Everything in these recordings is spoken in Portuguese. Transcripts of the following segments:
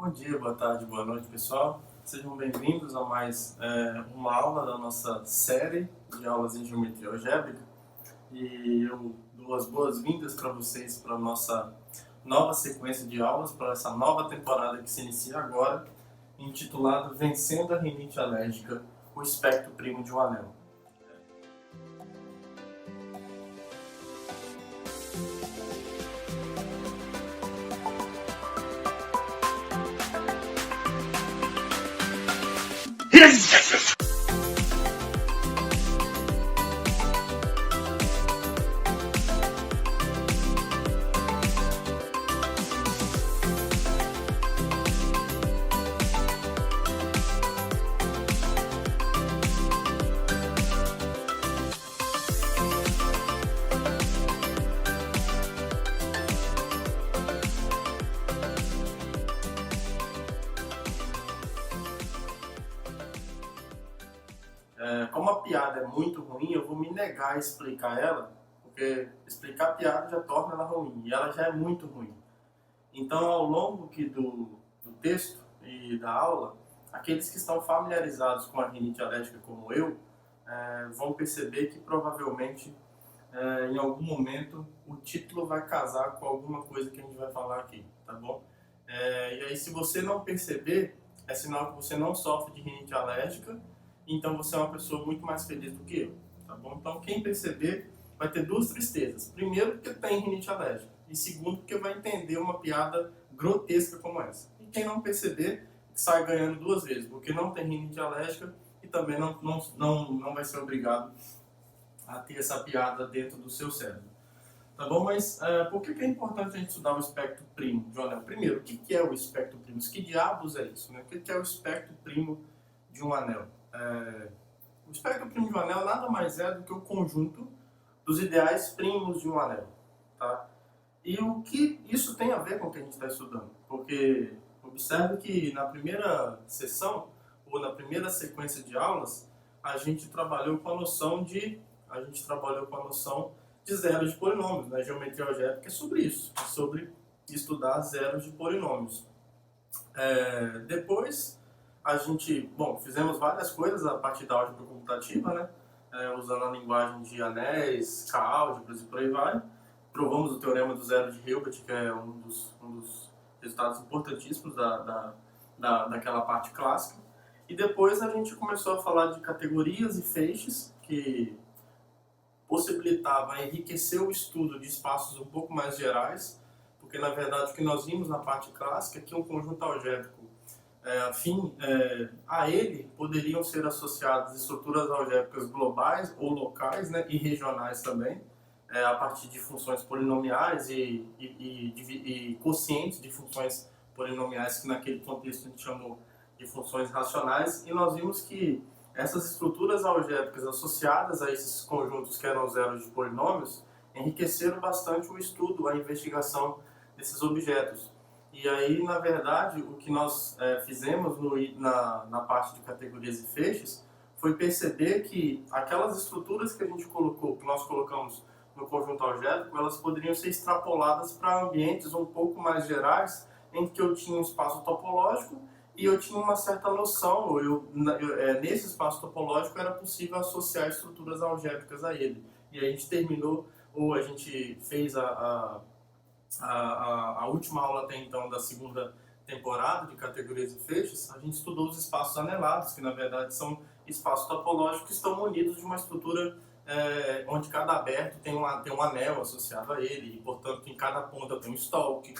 Bom dia, boa tarde, boa noite, pessoal. Sejam bem-vindos a mais uma aula da nossa série de aulas em geometria algébrica. E eu dou as boas-vindas para vocês para a nossa nova sequência de aulas, para essa nova temporada que se inicia agora, intitulada Vencendo a Rinite Alérgica, o espectro primo de um anel. Como a piada é muito ruim, eu vou me negar a explicar ela, porque explicar a piada já torna ela ruim, e ela já é muito ruim. Então, ao longo do texto e da aula, aqueles que estão familiarizados com a rinite alérgica como eu, vão perceber que provavelmente, em algum momento, o título vai casar com alguma coisa que a gente vai falar aqui, tá bom? E aí, se você não perceber, é sinal que você não sofre de rinite alérgica, então você é uma pessoa muito mais feliz do que eu, tá bom? Então, quem perceber vai ter duas tristezas. Primeiro, porque tem rinite alérgica. E segundo, porque vai entender uma piada grotesca como essa. E quem não perceber, sai ganhando duas vezes, porque não tem rinite alérgica e também não vai ser obrigado a ter essa piada dentro do seu cérebro. Tá bom? Mas por que é importante a gente estudar o espectro primo de um anel? Primeiro, o que é o espectro primo? Que diabos é isso? Né? O que é o espectro primo de um anel? O espectro primo de um anel nada mais é do que o conjunto dos ideais primos de um anel. Tá? E o que isso tem a ver com o que a gente está estudando? Porque observe que na primeira sessão, ou na primeira sequência de aulas, a gente trabalhou com a noção de zeros de polinômios. Né? Geometria algébrica é sobre isso, é sobre estudar zeros de polinômios. Depois, a gente, fizemos várias coisas a partir da álgebra computativa, né? Usando a linguagem de anéis, K-álgebras e por aí vai. Provamos o teorema do zero de Hilbert, que é um dos resultados importantíssimos daquela parte clássica. E depois a gente começou a falar de categorias e feixes, que possibilitava enriquecer o estudo de espaços um pouco mais gerais, porque na verdade o que nós vimos na parte clássica é que um conjunto algébrico a ele poderiam ser associadas estruturas algébricas globais ou locais, né, e regionais também, a partir de funções polinomiais e quocientes de funções polinomiais, que naquele contexto a gente chamou de funções racionais, e nós vimos que essas estruturas algébricas associadas a esses conjuntos que eram zeros de polinômios enriqueceram bastante o estudo, a investigação desses objetos. E aí, na verdade, o que nós fizemos na parte de categorias e feixes foi perceber que aquelas estruturas que nós colocamos no conjunto algébrico, elas poderiam ser extrapoladas para ambientes um pouco mais gerais, em que eu tinha um espaço topológico e eu tinha uma certa noção, nesse espaço topológico era possível associar estruturas algébricas a ele. E a gente terminou, ou a gente fez a última aula até então da segunda temporada de categorias e feixes, a gente estudou os espaços anelados, que na verdade são espaços topológicos que estão munidos de uma estrutura onde cada aberto tem um anel associado a ele, e portanto em cada ponta tem um stalk.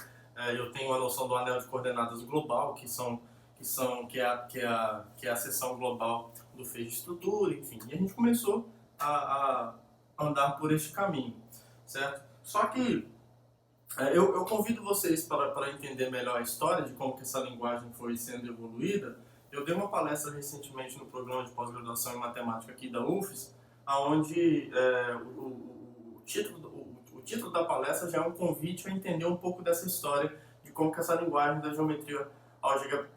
Eu tenho a noção do anel de coordenadas global, que é a seção global do feixe de estrutura, enfim. E a gente começou a andar por este caminho, certo? Só que eu convido vocês para entender melhor a história de como que essa linguagem foi sendo evoluída. Eu dei uma palestra recentemente no programa de pós-graduação em matemática aqui da UFES, onde o título da palestra já é um convite a entender um pouco dessa história de como que essa linguagem da geometria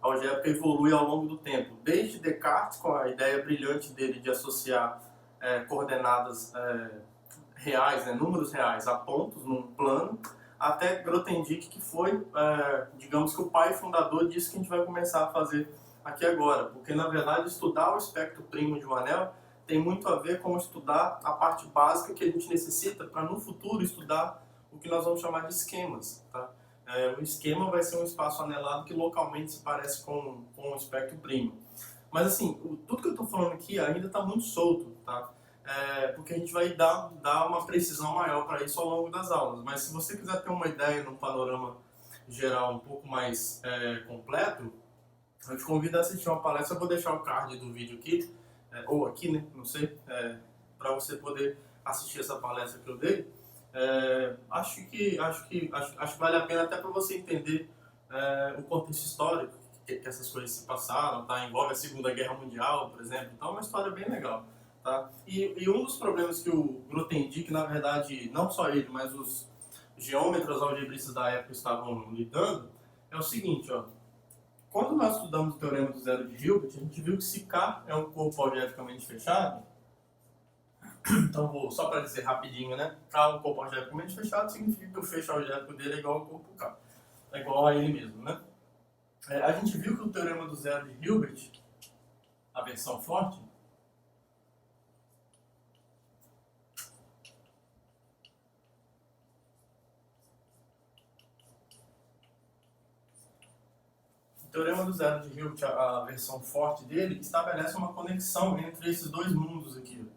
algébrica evolui ao longo do tempo. Desde Descartes, com a ideia brilhante dele de associar coordenadas reais, né, números reais, a pontos num plano, até Grothendieck, que foi, digamos que o pai fundador disso que a gente vai começar a fazer aqui agora, porque na verdade estudar o espectro primo de um anel tem muito a ver com estudar a parte básica que a gente necessita para no futuro estudar o que nós vamos chamar de esquemas. Tá? O esquema vai ser um espaço anelado que localmente se parece com o espectro primo. Mas assim, tudo que eu estou falando aqui ainda está muito solto, tá? Porque a gente vai dar uma precisão maior para isso ao longo das aulas. Mas se você quiser ter uma ideia num panorama geral um pouco mais completo, eu te convido a assistir uma palestra. Eu vou deixar o card do vídeo aqui, ou aqui, né? Não sei, para você poder assistir essa palestra que eu dei. Acho que vale a pena até para você entender o contexto histórico que essas coisas se passaram, tá? Envolve a Segunda Guerra Mundial, por exemplo. Então é uma história bem legal. Tá? E um dos problemas que o Grothendieck, na verdade, não só ele, mas os geômetras algebristas da época estavam lidando, é o seguinte, ó. Quando nós estudamos o teorema do zero de Hilbert, a gente viu que se K é um corpo algebricamente fechado, então só para dizer rapidinho, né? K é um corpo algebricamente fechado, significa que o fecho algébrico dele é igual ao corpo K. É igual a ele mesmo, né? A gente viu que o teorema do zero de Hilbert, a versão forte, o teorema do zero de Hilbert, a versão forte dele, estabelece uma conexão entre esses dois mundos aqui,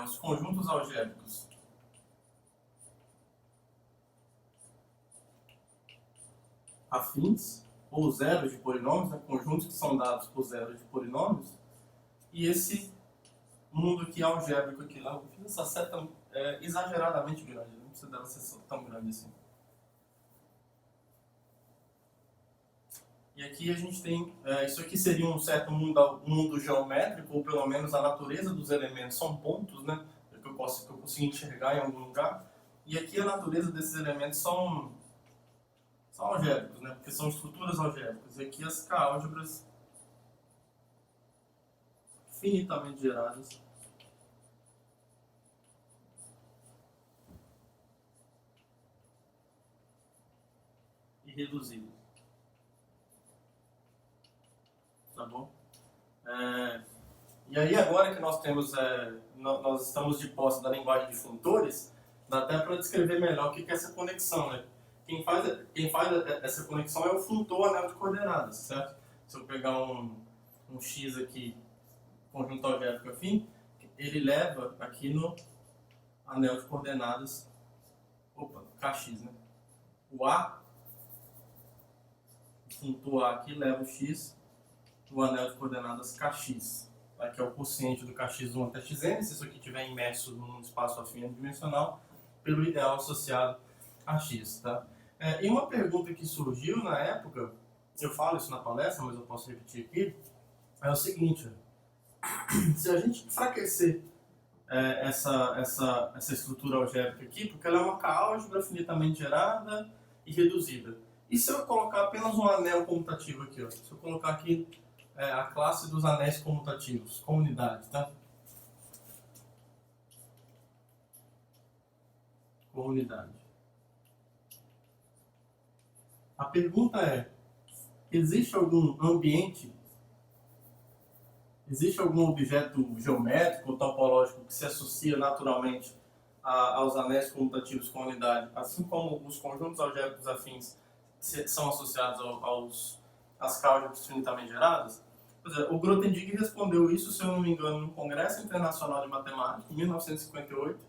os conjuntos algébricos. Afins, ou zeros de polinômios, né, conjuntos que são dados por zeros de polinômios, e esse mundo aqui algébrico aqui lá, eu fiz essa seta exageradamente grande, não precisa dela ser tão grande assim. E aqui a gente tem, isso aqui seria um certo mundo geométrico, ou pelo menos a natureza dos elementos são pontos, né, que eu consigo enxergar em algum lugar. E aqui a natureza desses elementos são algébricos, né, porque são estruturas algébricas. E aqui as K-álgebras finitamente geradas. E reduzidas. Tá bom? E aí agora que nós temos, nós estamos de posse da linguagem de funtores, dá até para descrever melhor o que é essa conexão, né? Quem faz essa conexão é o funtor anel de coordenadas, certo? Se eu pegar um X aqui, conjunto algébrico afim, ele leva aqui no anel de coordenadas, KX, né? O A, o funtor A aqui leva o X no anel de coordenadas KX, tá? Que é o quociente do KX1 até Xn, se isso aqui estiver imerso num espaço afim dimensional, pelo ideal associado a X. Tá? E uma pergunta que surgiu na época, eu falo isso na palestra, mas eu posso repetir aqui, é o seguinte: se a gente enfraquecer essa estrutura algébrica aqui, porque ela é uma K-álgebra finitamente gerada e reduzida, e se eu colocar apenas um anel comutativo aqui, ó, se eu colocar aqui a classe dos anéis comutativos, comunidade, tá? Comunidade. A pergunta é: existe algum ambiente, existe algum objeto geométrico ou topológico que se associa naturalmente aos anéis comutativos com unidade, assim como os conjuntos algébricos afins são associados às K-álgebras finitamente geradas? O Grothendieck respondeu isso, se eu não me engano, no Congresso Internacional de Matemática, em 1958,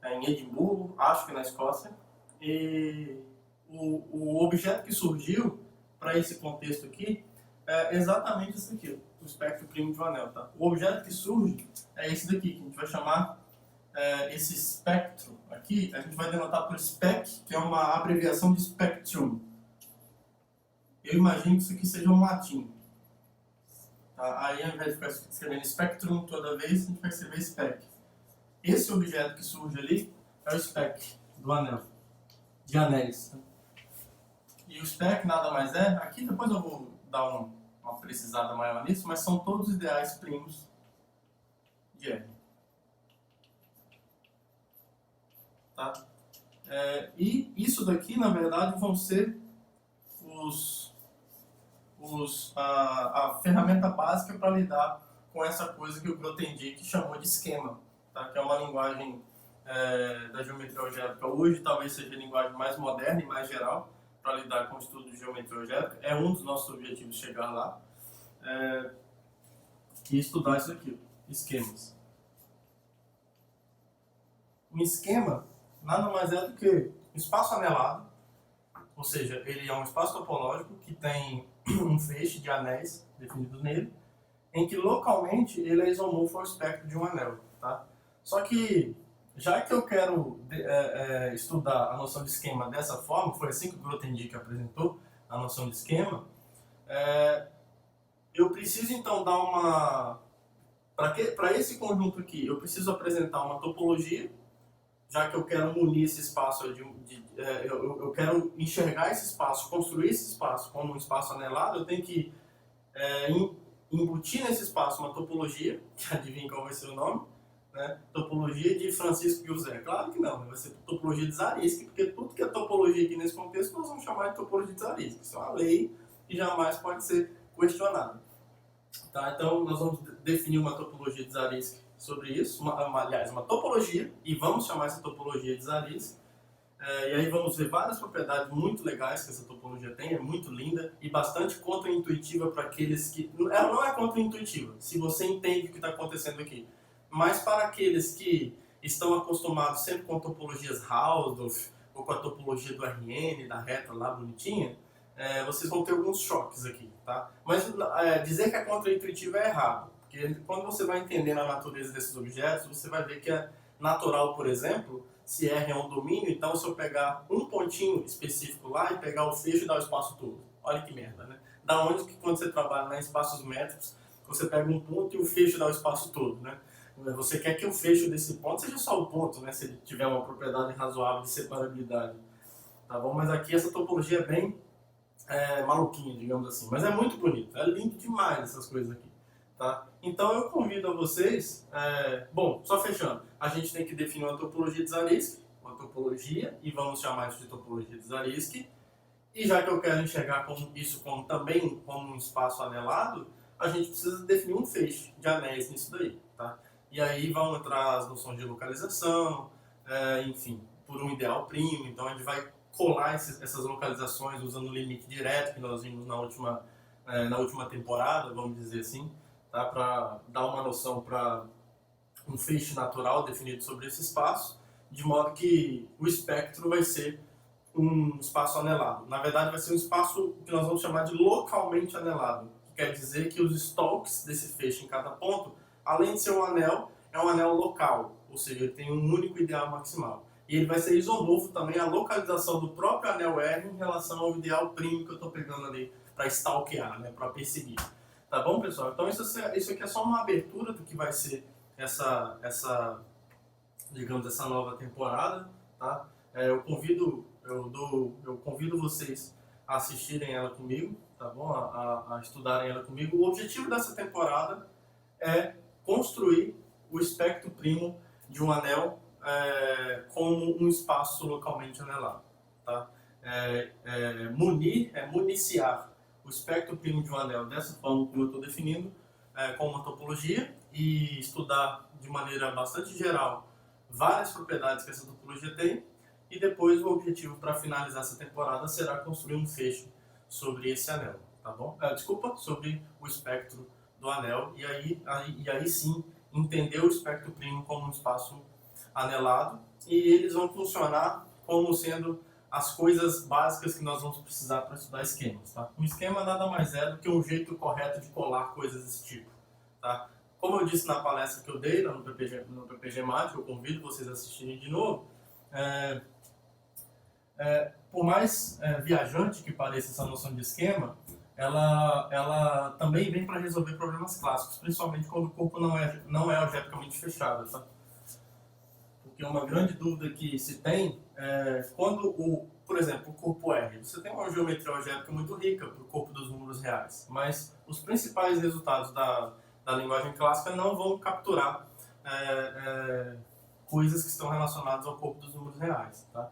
em Edimburgo, acho que na Escócia. E o objeto que surgiu para esse contexto aqui é exatamente isso aqui, o espectro primo de um anel. Tá? O objeto que surge é esse daqui, que a gente vai chamar esse espectro aqui, a gente vai denotar por spec, que é uma abreviação de spectrum. Eu imagino que isso aqui seja um latim. Tá? Aí, ao invés de ficar escrevendo spectrum toda vez, a gente vai escrever spec. Esse objeto que surge ali é o spec do anel, de anéis. Tá? E o spec nada mais é, aqui depois eu vou dar uma precisada maior nisso, mas são todos ideais primos de R. Tá? E isso daqui, na verdade, vão ser a ferramenta básica para lidar com essa coisa que o Grothendieck chamou de esquema, tá? Que é uma linguagem da geometria algébrica. Hoje talvez seja a linguagem mais moderna e mais geral para lidar com o estudo de geometria algébrica. É um dos nossos objetivos chegar lá e estudar isso aqui, esquemas. Um esquema nada mais é do que um espaço anelado, ou seja, ele é um espaço topológico que tem um feixe de anéis definido nele, em que localmente ele é isomorfo ao espectro de um anel. Tá? Só que, já que eu quero estudar a noção de esquema dessa forma, foi assim que o Grothendieck apresentou a noção de esquema, eu preciso então dar uma... Para esse conjunto aqui, eu preciso apresentar uma topologia, já que eu quero munir esse espaço, eu quero enxergar esse espaço, construir esse espaço como um espaço anelado, eu tenho que embutir nesse espaço uma topologia, que adivinha qual vai ser o nome, né? Topologia de Francisco José. Claro que não, vai ser topologia de Zariski, porque tudo que é topologia aqui nesse contexto nós vamos chamar de topologia de Zariski. Isso é uma lei e jamais pode ser questionada. Tá? Então nós vamos definir uma topologia de Zariski sobre isso, aliás, uma topologia, e vamos chamar essa topologia de Zariski. E aí vamos ver várias propriedades muito legais que essa topologia tem, é muito linda e bastante contra-intuitiva para aqueles que... Ela não é contra-intuitiva, se você entende o que está acontecendo aqui, mas para aqueles que estão acostumados sempre com topologias Hausdorff ou com a topologia do RN, da reta lá bonitinha, vocês vão ter alguns choques aqui, tá? Mas dizer que é contra-intuitiva é errado, porque quando você vai entendendo a natureza desses objetos, você vai ver que é natural, por exemplo, se R é um domínio, então se eu pegar um pontinho específico lá e pegar o fecho e dar o espaço todo. Olha que merda, né? Da onde que quando você trabalha em espaços métricos, você pega um ponto e o fecho dá o espaço todo, né? Você quer que o fecho desse ponto seja só o ponto, né? Se ele tiver uma propriedade razoável de separabilidade. Tá bom? Mas aqui essa topologia é bem maluquinha, digamos assim. Mas é muito bonito, é lindo demais essas coisas aqui. Tá? Então eu convido a vocês, bom, só fechando, a gente tem que definir uma topologia de Zariski, uma topologia, e vamos chamar isso de topologia de Zariski, e já que eu quero enxergar isso também como um espaço anelado, a gente precisa definir um feixe de anéis nisso daí. Tá? E aí vão entrar as noções de localização, enfim, por um ideal primo, então a gente vai colar essas localizações usando o limite direto que nós vimos na última temporada, vamos dizer assim, tá? Para dar uma noção para um feixe natural definido sobre esse espaço, de modo que o espectro vai ser um espaço anelado. Na verdade, vai ser um espaço que nós vamos chamar de localmente anelado, que quer dizer que os stalks desse feixe em cada ponto, além de ser um anel, é um anel local, ou seja, ele tem um único ideal maximal. E ele vai ser isomorfo também à localização do próprio anel R em relação ao ideal primo que eu estou pegando ali para stalkear, né, para perseguir. Tá bom, pessoal? Então isso aqui é só uma abertura do que vai ser digamos, essa nova temporada, tá? Eu convido vocês a assistirem ela comigo, tá bom? A estudarem ela comigo. O objetivo dessa temporada é construir o espectro primo de um anel como um espaço localmente anelado, tá? Municiar o espectro primo de um anel dessa forma como eu estou definindo, com uma topologia, e estudar de maneira bastante geral várias propriedades que essa topologia tem, e depois o objetivo para finalizar essa temporada será construir um feixe sobre esse anel, tá bom? Sobre o espectro do anel, e aí sim entender o espectro primo como um espaço anelado, e eles vão funcionar como sendo as coisas básicas que nós vamos precisar para estudar esquemas. Tá? Um esquema nada mais é do que um jeito correto de colar coisas desse tipo. Tá? Como eu disse na palestra que eu dei no PPG Mat, eu convido vocês a assistirem de novo, por mais viajante que pareça essa noção de esquema, ela também vem para resolver problemas clássicos, principalmente quando o corpo não é algebricamente fechado. Tá? Porque uma grande dúvida que se tem é quando, por exemplo, o corpo R, você tem uma geometria algébrica muito rica para o corpo dos números reais, mas os principais resultados da linguagem clássica não vão capturar coisas que estão relacionadas ao corpo dos números reais. Tá?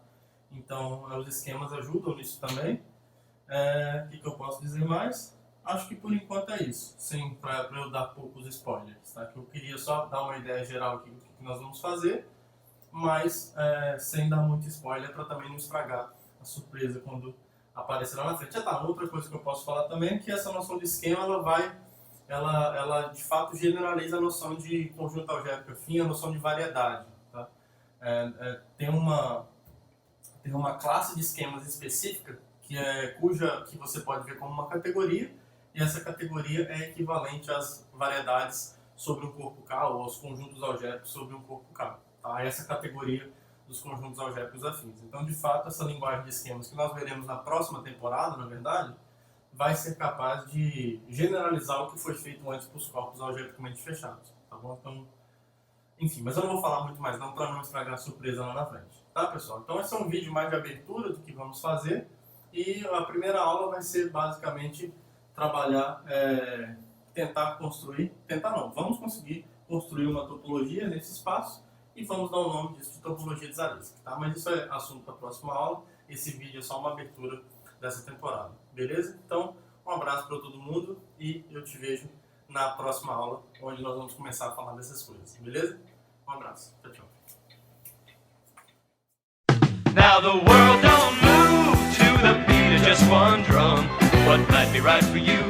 Então, os esquemas ajudam nisso também. O que eu posso dizer mais? Acho que por enquanto é isso, sem para eu dar poucos spoilers, tá? Que eu queria só dar uma ideia geral aqui do que nós vamos fazer, mas sem dar muito spoiler para também não estragar a surpresa quando aparecer lá na frente. Outra coisa que eu posso falar também é que essa noção de esquema ela de fato generaliza a noção de conjunto algébrico afim, a noção de variedade, tá? Tem uma classe de esquemas específica que você pode ver como uma categoria, e essa categoria é equivalente às variedades sobre um corpo K ou aos conjuntos algébricos sobre um corpo K. Tá? Essa categoria dos conjuntos algébricos afins. Então, de fato, essa linguagem de esquemas que nós veremos na próxima temporada, na verdade, vai ser capaz de generalizar o que foi feito antes para os corpos algebricamente fechados. Tá bom? Então, enfim, mas eu não vou falar muito mais não para não estragar a surpresa lá na frente. Tá, pessoal? Então, esse é um vídeo mais de abertura do que vamos fazer. E a primeira aula vai ser basicamente trabalhar, vamos conseguir construir uma topologia nesse espaço e vamos dar o nome disso de topologia de Zariski, tá? Mas isso é assunto para a próxima aula, esse vídeo é só uma abertura dessa temporada, beleza? Então, um abraço para todo mundo e eu te vejo na próxima aula, onde nós vamos começar a falar dessas coisas, beleza? Um abraço, tchau, tchau. Now the world don't move to the beat of just one drum. What might be right for you